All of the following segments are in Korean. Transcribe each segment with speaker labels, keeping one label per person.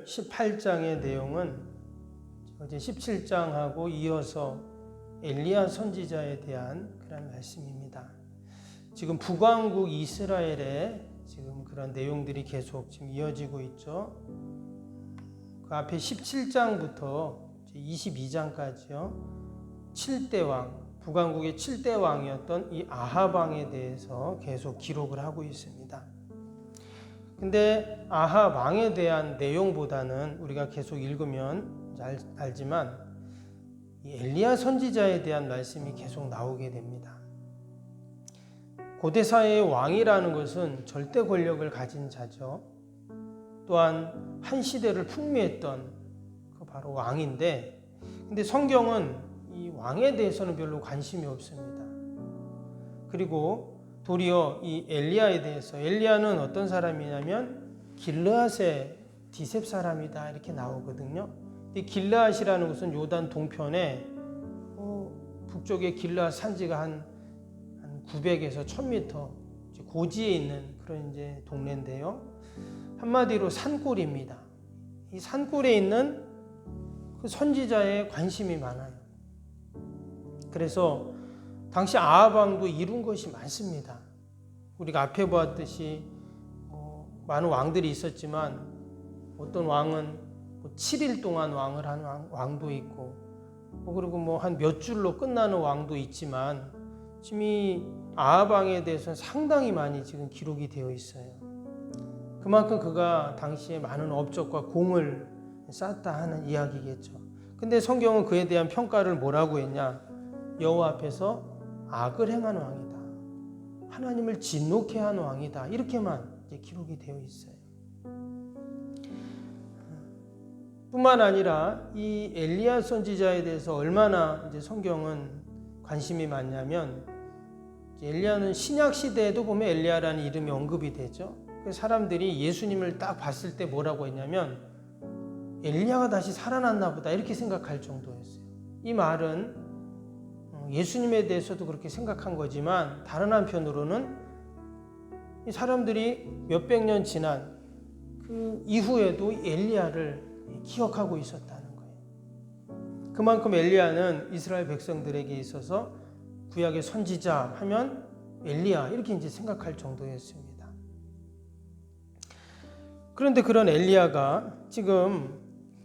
Speaker 1: 오늘 18장의 내용은 어제 17장하고 이어서 엘리야 선지자에 대한 그런 말씀입니다. 지금 북왕국 이스라엘에 지금 그런 내용들이 계속 지금 이어지고 있죠. 그 앞에 17장부터 22장까지요. 7대 왕, 북왕국의 7대 왕이었던 이 아합 왕에 대해서 계속 기록을 하고 있습니다. 근데 아합 왕에 대한 내용보다는 우리가 계속 읽으면 알지만 이 엘리야 선지자에 대한 말씀이 계속 나오게 됩니다. 고대사의 왕이라는 것은 절대 권력을 가진 자죠. 또한 한 시대를 풍미했던 그 바로 왕인데, 근데 성경은 이 왕에 대해서는 별로 관심이 없습니다. 그리고 도리어 이 엘리야에 대해서, 엘리야는 어떤 사람이냐면 길르앗의 디셉 사람이다 이렇게 나오거든요. 이 길르앗이라는 것은 요단 동편에 북쪽에 길르앗 산지가 한 900에서 1000m 고지에 있는 그런 이제 동네인데요. 한마디로 산골입니다. 이 산골에 있는 그 선지자에 관심이 많아요. 그래서 당시 아합 왕도 이룬 것이 많습니다. 우리가 앞에 보았듯이 많은 왕들이 있었지만 어떤 왕은 7일 동안 왕을 한 왕도 있고 그리고 한 몇 줄로 끝나는 왕도 있지만 지금 이 아합 왕에 대해서는 상당히 많이 지금 기록이 되어 있어요. 그만큼 그가 당시에 많은 업적과 공을 쌓았다 하는 이야기겠죠. 근데 성경은 그에 대한 평가를 뭐라고 했냐? 여호와 앞에서 악을 행한 왕이다. 하나님을 진노케 한 왕이다. 이렇게만 이제 기록이 되어 있어요. 뿐만 아니라 이 엘리야 선지자에 대해서 얼마나 이제 성경은 관심이 많냐면, 엘리야는 신약 시대에도 보면 엘리야라는 이름이 언급이 되죠. 사람들이 예수님을 딱 봤을 때 뭐라고 했냐면 엘리야가 다시 살아났나 보다 이렇게 생각할 정도였어요. 이 말은 예수님에 대해서도 그렇게 생각한 거지만 다른 한편으로는 이 사람들이 몇백 년 지난 그 이후에도 엘리야를 기억하고 있었다는 거예요. 그만큼 엘리야는 이스라엘 백성들에게 있어서 구약의 선지자 하면 엘리야 이렇게 이제 생각할 정도였습니다. 그런데 그런 엘리야가 지금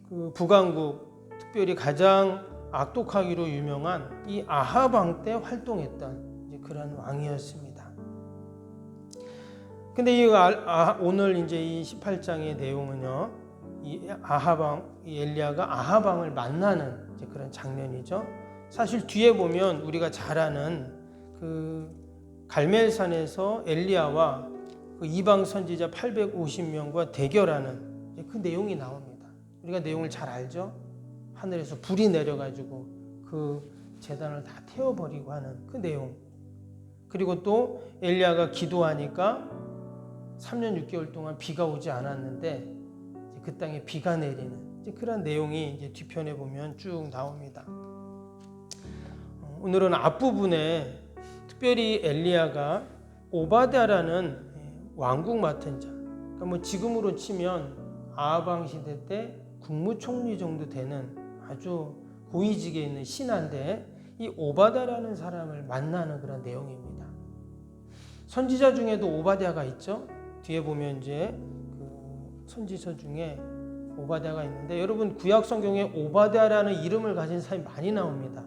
Speaker 1: 그 북왕국 특별히 가장 악독하기로 유명한 이 아합 왕 때 활동했던 이제 그런 왕이었습니다. 근데 오늘 이제 이 18장의 내용은요, 이 아합 왕, 이 엘리야가 아합 왕을 만나는 이제 그런 장면이죠. 사실 뒤에 보면 우리가 잘 아는 그 갈멜산에서 엘리야와 그 이방 선지자 850명과 대결하는 이제 그 내용이 나옵니다. 우리가 내용을 잘 알죠. 하늘에서 불이 내려가지고 그 제단을 다 태워버리고 하는 그 내용. 그리고 또 엘리야가 기도하니까 3년 6개월 동안 비가 오지 않았는데 이제 그 땅에 비가 내리는 이제 그런 내용이 이제 뒤편에 보면 쭉 나옵니다. 오늘은 앞부분에 특별히 엘리야가 오바댜라는 왕국 맡은 자, 그러니까 지금으로 치면 아합 왕 시대 때 국무총리 정도 되는 아주 고위직에 있는 신하인데 이 오바댜라는 사람을 만나는 그런 내용입니다. 선지자 중에도 오바댜가 있죠. 뒤에 보면 이제 그 선지서 중에 오바댜가 있는데, 여러분 구약 성경에 오바댜라는 이름을 가진 사람이 많이 나옵니다.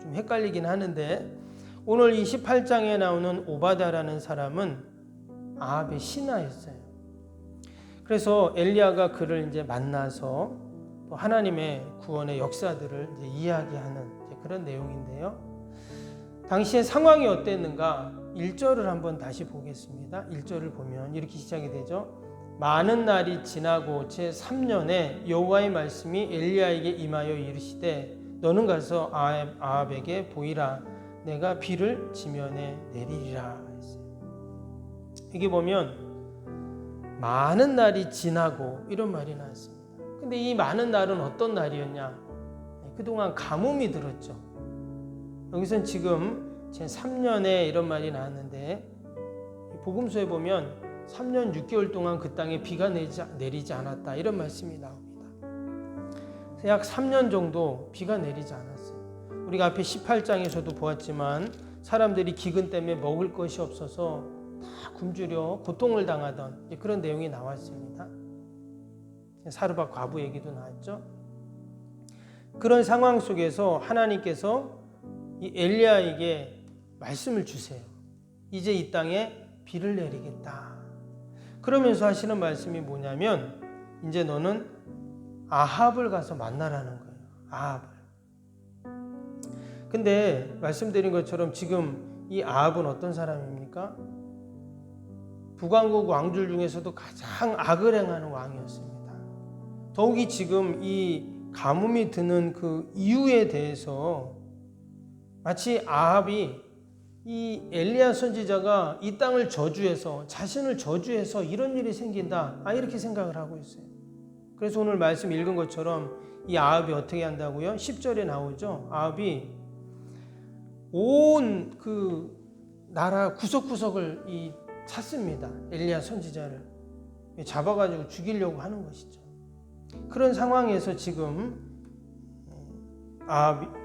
Speaker 1: 좀 헷갈리긴 하는데 오늘 이 18장에 나오는 오바댜라는 사람은 아합의 신하였어요. 그래서 엘리야가 그를 이제 만나서 또 하나님의 구원의 역사들을 이제 이야기하는 이제 그런 내용인데요. 당시의 상황이 어땠는가? 1절을 한번 다시 보겠습니다. 1절을 보면 이렇게 시작이 되죠. 많은 날이 지나고 제3년에 여호와의 말씀이 엘리야에게 임하여 이르시되 너는 가서 아합에게 보이라. 내가 비를 지면에 내리리라 했어요. 여기 보면 많은 날이 지나고 이런 말이 나왔습니다. 근데 이 많은 날은 어떤 날이었냐? 그동안 가뭄이 들었죠. 여기서는 지금 제3년에 이런 말이 나왔는데 복음서에 보면 3년 6개월 동안 그 땅에 비가 내리지 않았다. 이런 말씀이 나옵니다. 약 3년 정도 비가 내리지 않았어요. 우리가 앞에 18장에서도 보았지만 사람들이 기근 때문에 먹을 것이 없어서 다 굶주려 고통을 당하던 그런 내용이 나왔습니다. 사르밧 과부 얘기도 나왔죠. 그런 상황 속에서 하나님께서 이 엘리야에게 말씀을 주세요. 이제 이 땅에 비를 내리겠다. 그러면서 하시는 말씀이 뭐냐면 이제 너는 아합을 가서 만나라는 거예요. 아합을. 근데 말씀드린 것처럼 지금 이 아합은 어떤 사람입니까? 북왕국 왕들 중에서도 가장 악을 행하는 왕이었습니다. 더욱이 지금 이 가뭄이 드는 그 이유에 대해서 마치 아합이 이 엘리야 선지자가 이 땅을 저주해서 자신을 저주해서 이런 일이 생긴다. 이렇게 생각을 하고 있어요. 그래서 오늘 말씀 읽은 것처럼 이 아합이 어떻게 한다고요? 10절에 나오죠. 아합이 온 그 나라 구석구석을 찾습니다. 엘리야 선지자를 잡아가지고 죽이려고 하는 것이죠. 그런 상황에서 지금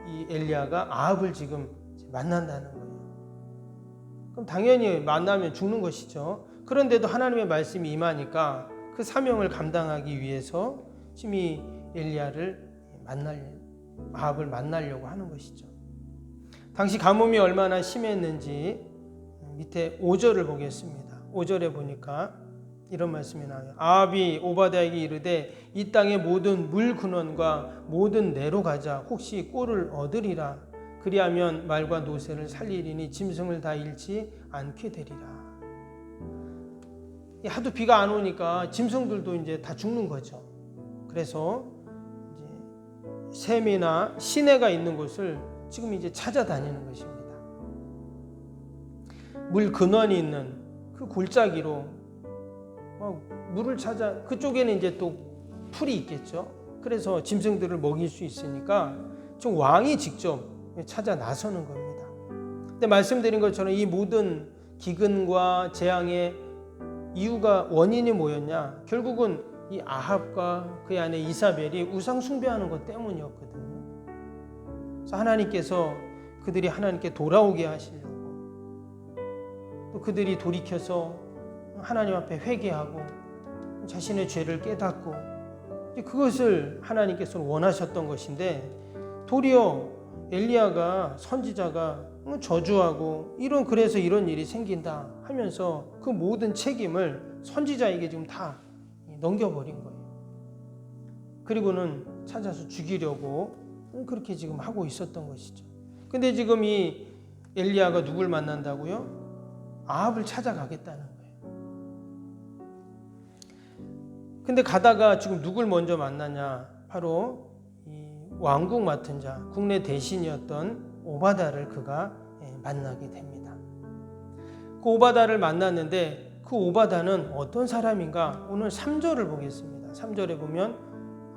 Speaker 1: 이 엘리야가 아합을 지금 만난다는 거예요. 그럼 당연히 만나면 죽는 것이죠. 그런데도 하나님의 말씀이 임하니까 그 사명을 감당하기 위해서 지금 이 엘리야를 아합을 만나려고 하는 것이죠. 당시 가뭄이 얼마나 심했는지 밑에 5절을 보겠습니다. 5절에 보니까 이런 말씀이 나와요. 아합이 오바댜에게 이르되 이 땅의 모든 물 근원과 모든 내로 가자. 혹시 꼴을 얻으리라. 그리하면 말과 노새를 살리리니 짐승을 다 잃지 않게 되리라. 하도 비가 안 오니까 짐승들도 이제 다 죽는 거죠. 그래서 이제 샘이나 시내가 있는 곳을 지금 이제 찾아다니는 것입니다. 물 근원이 있는 그 골짜기로 물을 찾아, 그쪽에는 이제 또 풀이 있겠죠. 그래서 짐승들을 먹일 수 있으니까 좀 왕이 직접 찾아 나서는 겁니다. 근데 말씀드린 것처럼 이 모든 기근과 재앙의 이유가 원인이 뭐였냐? 결국은 이 아합과 그의 아내 이사벨이 우상 숭배하는 것 때문이었거든요. 그래서 하나님께서 그들이 하나님께 돌아오게 하시려고, 또 그들이 돌이켜서 하나님 앞에 회개하고 자신의 죄를 깨닫고 그것을 하나님께서는 원하셨던 것인데, 도리어 엘리야가 선지자가 저주하고 그래서 이런 일이 생긴다 하면서 그 모든 책임을 선지자에게 지금 다 넘겨버린 거예요. 그리고는 찾아서 죽이려고 그렇게 지금 하고 있었던 것이죠. 근데 지금 이 엘리야가 누굴 만난다고요? 아합을 찾아가겠다는 거예요. 근데 가다가 지금 누굴 먼저 만나냐? 바로 이 왕국 맡은 자, 국내 대신이었던 오바다를 그가 만나게 됩니다. 그 오바다를 만났는데 그 오바다는 어떤 사람인가? 오늘 3절을 보겠습니다. 3절에 보면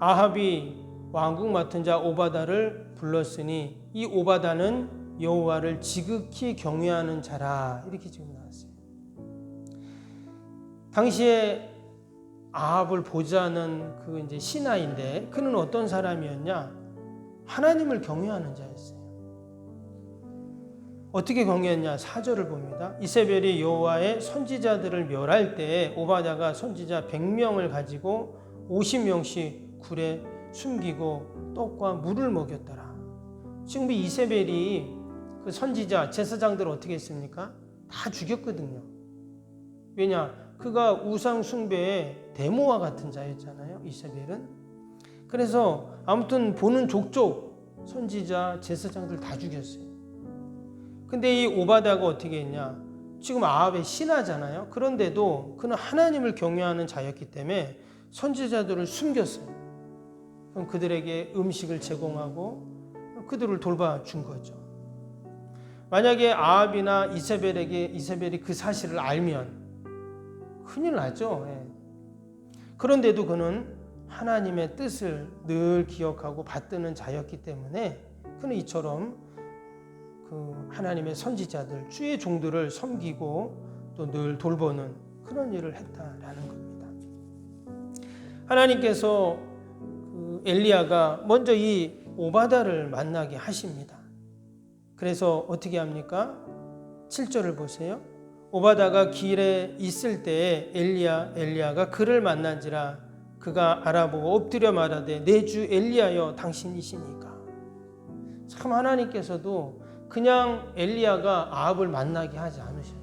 Speaker 1: 아합이 왕국 맡은 자 오바다를 불렀으니 이 오바다는 여호와를 지극히 경외하는 자라. 이렇게 지금 나왔어요. 당시에 아합을 보좌하는 그 이제 신하인데 그는 어떤 사람이었냐? 하나님을 경외하는 자였어요. 어떻게 경외했냐? 4절을 봅니다. 이세벨이 여호와의 선지자들을 멸할 때 오바댜가 선지자 100명을 가지고 50명씩 굴에 숨기고 떡과 물을 먹였더라. 지금 이세벨이 그 선지자 제사장들을 어떻게 했습니까? 다 죽였거든요. 왜냐? 그가 우상 숭배의 데모와 같은 자였잖아요. 이세벨은. 그래서 아무튼 보는 족족 선지자 제사장들 다 죽였어요. 근데 이 오바댜가 어떻게 했냐? 지금 아합의 신하잖아요. 그런데도 그는 하나님을 경외하는 자였기 때문에 선지자들을 숨겼어요. 그럼 그들에게 음식을 제공하고 그들을 돌봐준 거죠. 만약에 아합이나 이세벨이 그 사실을 알면 큰일 나죠. 그런데도 그는 하나님의 뜻을 늘 기억하고 받드는 자였기 때문에 그는 이처럼 그 하나님의 선지자들, 주의 종들을 섬기고 또 늘 돌보는 그런 일을 했다라는 겁니다. 하나님께서 엘리야가 먼저 이 오바다를 만나게 하십니다. 그래서 어떻게 합니까? 7절을 보세요. 오바다가 길에 있을 때에 엘리야가 그를 만난지라 그가 알아보고 엎드려 말하되 내 주 엘리야여 당신이시니까. 참 하나님께서도 그냥 엘리야가 아합을 만나게 하지 않으셔요.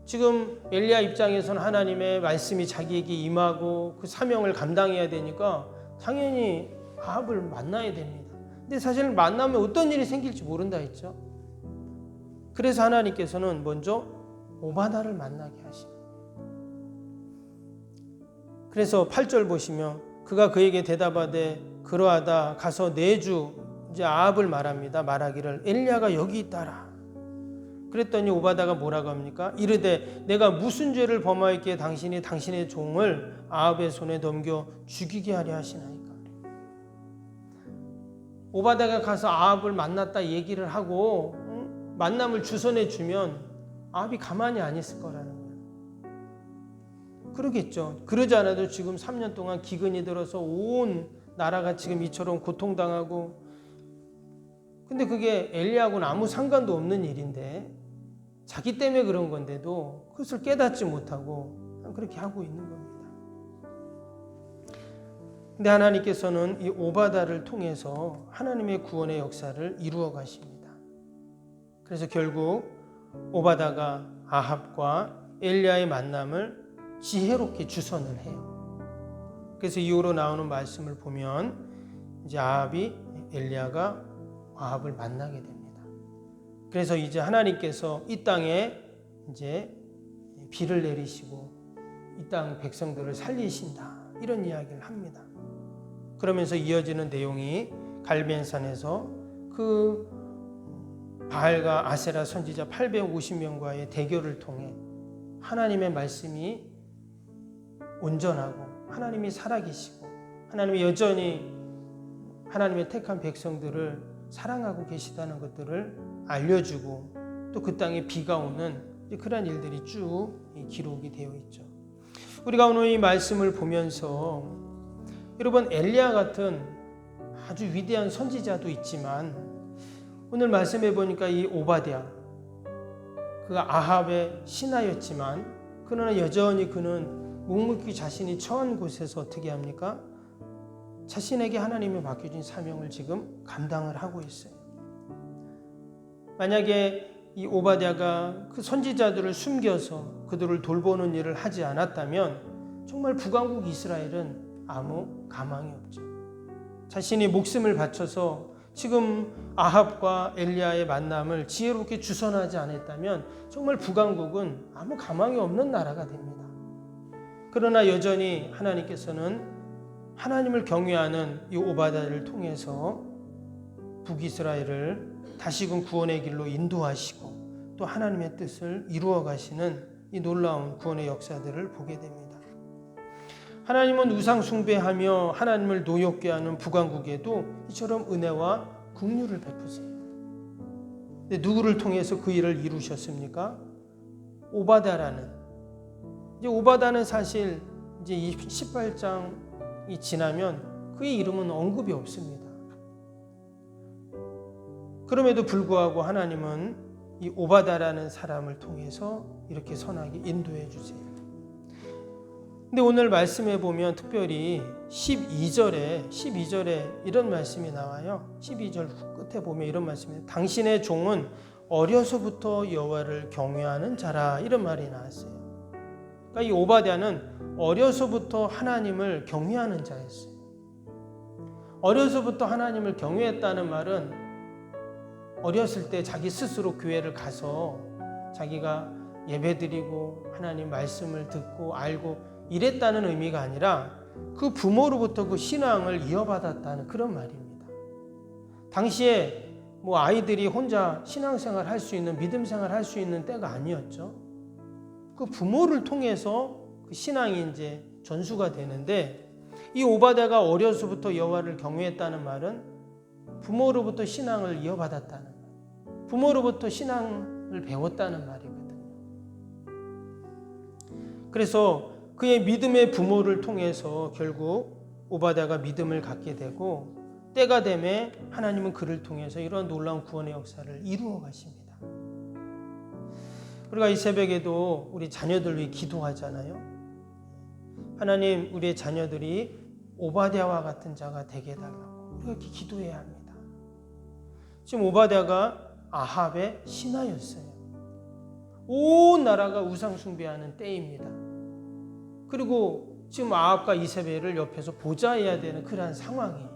Speaker 1: 지금 엘리야 입장에서는 하나님의 말씀이 자기에게 임하고 그 사명을 감당해야 되니까 당연히 아합을 만나야 됩니다. 근데 사실 만나면 어떤 일이 생길지 모른다 했죠. 그래서 하나님께서는 먼저 오바다를 만나게 하십니다. 그래서 8절 보시면 그가 그에게 대답하되 그러하다 가서 내 주 이제 아합을 말하기를 엘리야가 여기 있다라. 그랬더니 오바다가 뭐라고 합니까? 이르되 내가 무슨 죄를 범하였기에 당신이 당신의 종을 아합의 손에 넘겨 죽이게 하려 하시나이까. 오바다가 가서 아합을 만났다 얘기를 하고 만남을 주선해 주면 아합이 가만히 안 있을 거라는 거예요. 그러겠죠. 그러지 않아도 지금 3년 동안 기근이 들어서 온 나라가 지금 이처럼 고통당하고, 근데 그게 엘리야하고는 아무 상관도 없는 일인데 자기 때문에 그런 건데도 그것을 깨닫지 못하고 그렇게 하고 있는 겁니다. 근데 하나님께서는 이 오바다를 통해서 하나님의 구원의 역사를 이루어 가십니다. 그래서 결국 오바다가 아합과 엘리야의 만남을 지혜롭게 주선을 해요. 그래서 이후로 나오는 말씀을 보면 이제 엘리야가 아합을 만나게 됩니다. 그래서 이제 하나님께서 이 땅에 이제 비를 내리시고 이 땅 백성들을 살리신다, 이런 이야기를 합니다. 그러면서 이어지는 내용이 갈멜산에서 그 바알과 아세라 선지자 850명과의 대결을 통해 하나님의 말씀이 온전하고 하나님이 살아계시고 하나님이 여전히 하나님의 택한 백성들을 사랑하고 계시다는 것들을 알려주고 또 그 땅에 비가 오는 그런 일들이 쭉 기록이 되어 있죠. 우리가 오늘 이 말씀을 보면서 여러분, 엘리야 같은 아주 위대한 선지자도 있지만 오늘 말씀해 보니까 이 오바댜, 그가 아합의 신하였지만 그러나 여전히 그는 묵묵히 자신이 처한 곳에서 어떻게 합니까? 자신에게 하나님이 맡겨진 사명을 지금 감당을 하고 있어요. 만약에 이 오바댜가 그 선지자들을 숨겨서 그들을 돌보는 일을 하지 않았다면 정말 북왕국 이스라엘은 아무 가망이 없죠. 자신이 목숨을 바쳐서 지금 아합과 엘리야의 만남을 지혜롭게 주선하지 않았다면 정말 북왕국은 아무 가망이 없는 나라가 됩니다. 그러나 여전히 하나님께서는 하나님을 경외하는 이 오바댜를 통해서 북이스라엘을 다시금 구원의 길로 인도하시고 또 하나님의 뜻을 이루어 가시는 이 놀라운 구원의 역사들을 보게 됩니다. 하나님은 우상 숭배하며 하나님을 노엽게 하는 북왕국에도 이처럼 은혜와 긍휼을 베푸세요. 근데 누구를 통해서 그 일을 이루셨습니까? 오바댜라는. 이제 오바댜는 사실 이제 18장이 지나면 그의 이름은 언급이 없습니다. 그럼에도 불구하고 하나님은 이 오바댜라는 사람을 통해서 이렇게 선하게 인도해 주세요. 근데 오늘 말씀에 보면 특별히 12절에 이런 말씀이 나와요. 12절 끝에 보면 이런 말씀이, 당신의 종은 어려서부터 여호와를 경외하는 자라, 이런 말이 나왔어요. 그러니까 이 오바댜는 어려서부터 하나님을 경외하는 자였어요. 어려서부터 하나님을 경외했다는 말은 어렸을 때 자기 스스로 교회를 가서 자기가 예배드리고 하나님 말씀을 듣고 알고 이랬다는 의미가 아니라 그 부모로부터 그 신앙을 이어받았다는 그런 말입니다. 당시에 뭐 아이들이 혼자 신앙생활 할 수 있는, 믿음생활 할 수 있는 때가 아니었죠. 그 부모를 통해서 그 신앙이 이제 전수가 되는데, 이 오바댜가 어려서부터 여호와를 경외했다는 말은 부모로부터 신앙을 이어받았다는 말, 부모로부터 신앙을 배웠다는 말이거든요. 그래서 그의 믿음의 부모를 통해서 결국 오바댜가 믿음을 갖게 되고 때가 되매 하나님은 그를 통해서 이런 놀라운 구원의 역사를 이루어 가십니다. 우리가 이 새벽에도 우리 자녀들 위해 기도하잖아요. 하나님, 우리의 자녀들이 오바댜와 같은 자가 되게 해달라고 우리가 이렇게 기도해야 합니다. 지금 오바댜가 아합의 신하였어요. 온 나라가 우상 숭배하는 때입니다. 그리고 지금 아합과 이세벨을 옆에서 보좌해야 되는 그러한 상황이에요.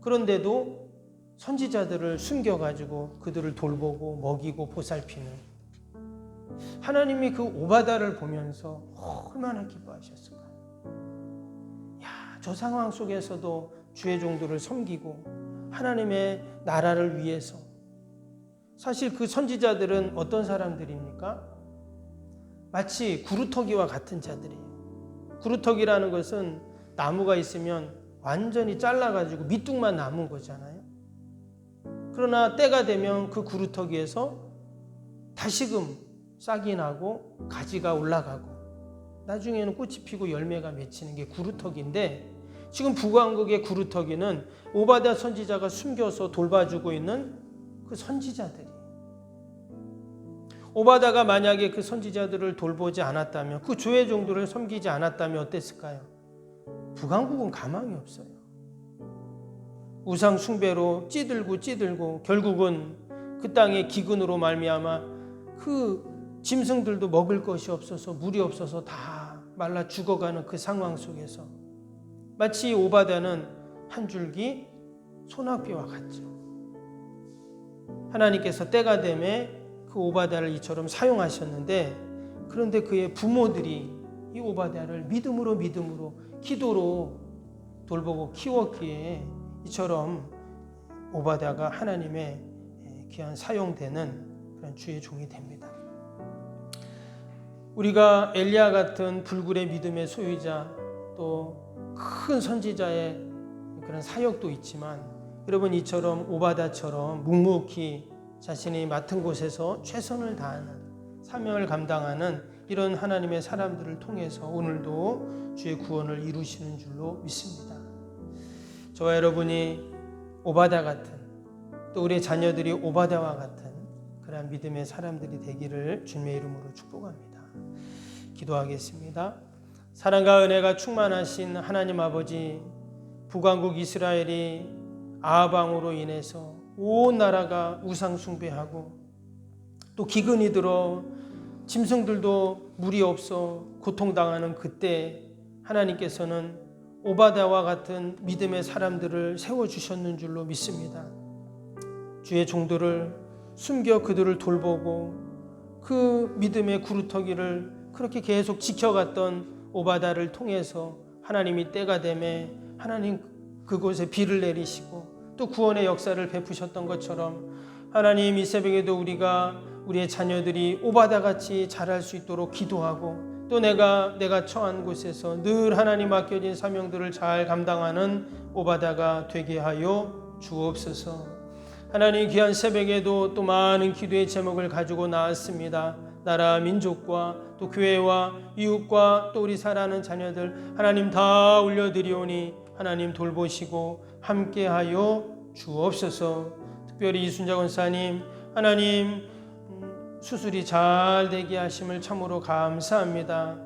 Speaker 1: 그런데도 선지자들을 숨겨가지고 그들을 돌보고 먹이고 보살피는 하나님이 그 오바댜를 보면서 얼마나 기뻐하셨을까요? 저 상황 속에서도 주의 종들을 섬기고 하나님의 나라를 위해서. 사실 그 선지자들은 어떤 사람들입니까? 마치 구루터기와 같은 자들이에요. 구루터기라는 것은 나무가 있으면 완전히 잘라가지고 밑둥만 남은 거잖아요. 그러나 때가 되면 그 구루터기에서 다시금 싹이 나고 가지가 올라가고 나중에는 꽃이 피고 열매가 맺히는 게 구루터기인데, 지금 북왕국의 구루터기는 오바댜 선지자가 숨겨서 돌봐주고 있는 그 선지자들이. 오바댜가 만약에 그 선지자들을 돌보지 않았다면, 그 주의 종들을 섬기지 않았다면 어땠을까요? 북왕국은 가망이 없어요. 우상 숭배로 찌들고 결국은 그 땅의 기근으로 말미암아 그 짐승들도 먹을 것이 없어서, 물이 없어서 다 말라 죽어가는 그 상황 속에서 마치 오바댜는 한 줄기 소낙비와 같죠. 하나님께서 때가 되매 그 오바댜를 이처럼 사용하셨는데, 그런데 그의 부모들이 이 오바댜를 믿음으로 기도로 돌보고 키웠기에 이처럼 오바댜가 하나님의 귀한 사용되는 그런 주의 종이 됩니다. 우리가 엘리야 같은 불굴의 믿음의 소유자, 또 큰 선지자의 그런 사역도 있지만, 여러분 이처럼 오바댜처럼 묵묵히 자신이 맡은 곳에서 최선을 다하는 사명을 감당하는 이런 하나님의 사람들을 통해서 오늘도 주의 구원을 이루시는 줄로 믿습니다. 저와 여러분이 오바댜 같은, 또 우리의 자녀들이 오바댜와 같은 그런 믿음의 사람들이 되기를 주님의 이름으로 축복합니다. 기도하겠습니다. 사랑과 은혜가 충만하신 하나님 아버지, 북왕국 이스라엘이 아합왕으로 인해서 온 나라가 우상 숭배하고 또 기근이 들어 짐승들도 물이 없어 고통당하는 그때 하나님께서는 오바댜와 같은 믿음의 사람들을 세워주셨는 줄로 믿습니다. 주의 종들을 숨겨 그들을 돌보고 그 믿음의 구루터기를 그렇게 계속 지켜갔던 오바댜를 통해서 하나님이 때가 되매 하나님 그곳에 비를 내리시고 또 구원의 역사를 베푸셨던 것처럼, 하나님 이 새벽에도 우리가 우리의 자녀들이 오바댜같이 자랄 수 있도록 기도하고, 또 내가 처한 곳에서 늘 하나님 맡겨진 사명들을 잘 감당하는 오바댜가 되게 하여 주옵소서. 하나님 귀한 새벽에도 또 많은 기도의 제목을 가지고 나왔습니다. 나라 민족과 또 교회와 이웃과 또 우리 사랑하는 자녀들 하나님 다 올려드리오니 하나님 돌보시고 함께하여 주옵소서. 특별히 이순자 권사님, 하나님 수술이 잘 되게 하심을 참으로 감사합니다.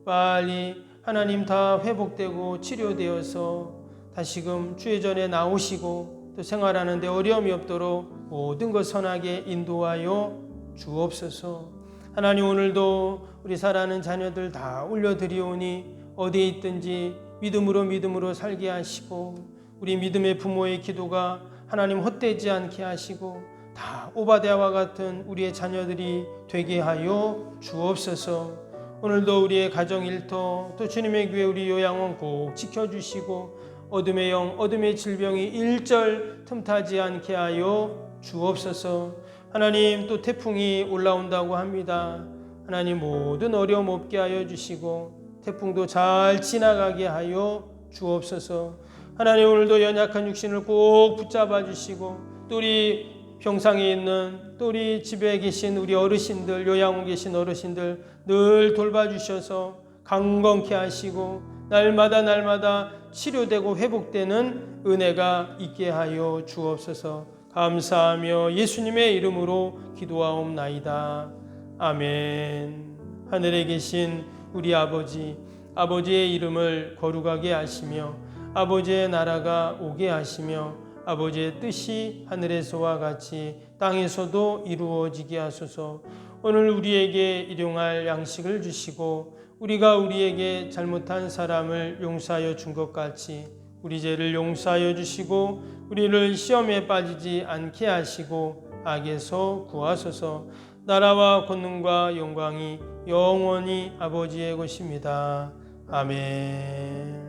Speaker 1: 빨리 하나님 다 회복되고 치료되어서 다시금 주의 전에 나오시고 또 생활하는 데 어려움이 없도록 모든 것 선하게 인도하여 주옵소서. 하나님 오늘도 우리 사랑하는 자녀들 다 올려드리오니 어디에 있든지 믿음으로 살게 하시고, 우리 믿음의 부모의 기도가 하나님 헛되지 않게 하시고 다 오바댜와 같은 우리의 자녀들이 되게 하여 주옵소서. 오늘도 우리의 가정 일터 또 주님의 교회 우리 요양원 꼭 지켜주시고 어둠의 영 어둠의 질병이 일절 틈타지 않게 하여 주옵소서. 하나님 또 태풍이 올라온다고 합니다. 하나님 모든 어려움 없게 하여 주시고 태풍도 잘 지나가게 하여 주옵소서. 하나님 오늘도 연약한 육신을 꼭 붙잡아 주시고 또 우리 평상에 있는 또 우리 집에 계신 우리 어르신들, 요양원 계신 어르신들 늘 돌봐주셔서 강건케 하시고 날마다 치료되고 회복되는 은혜가 있게 하여 주옵소서. 감사하며 예수님의 이름으로 기도하옵나이다. 아멘. 하늘에 계신 우리 아버지, 아버지의 이름을 거룩하게 하시며 아버지의 나라가 오게 하시며 아버지의 뜻이 하늘에서와 같이 땅에서도 이루어지게 하소서. 오늘 우리에게 일용할 양식을 주시고 우리가 우리에게 잘못한 사람을 용서하여 준 것 같이 우리 죄를 용서하여 주시고 우리를 시험에 빠지지 않게 하시고 악에서 구하소서. 나라와 권능과 영광이 영원히 아버지의 것입니다. 아멘.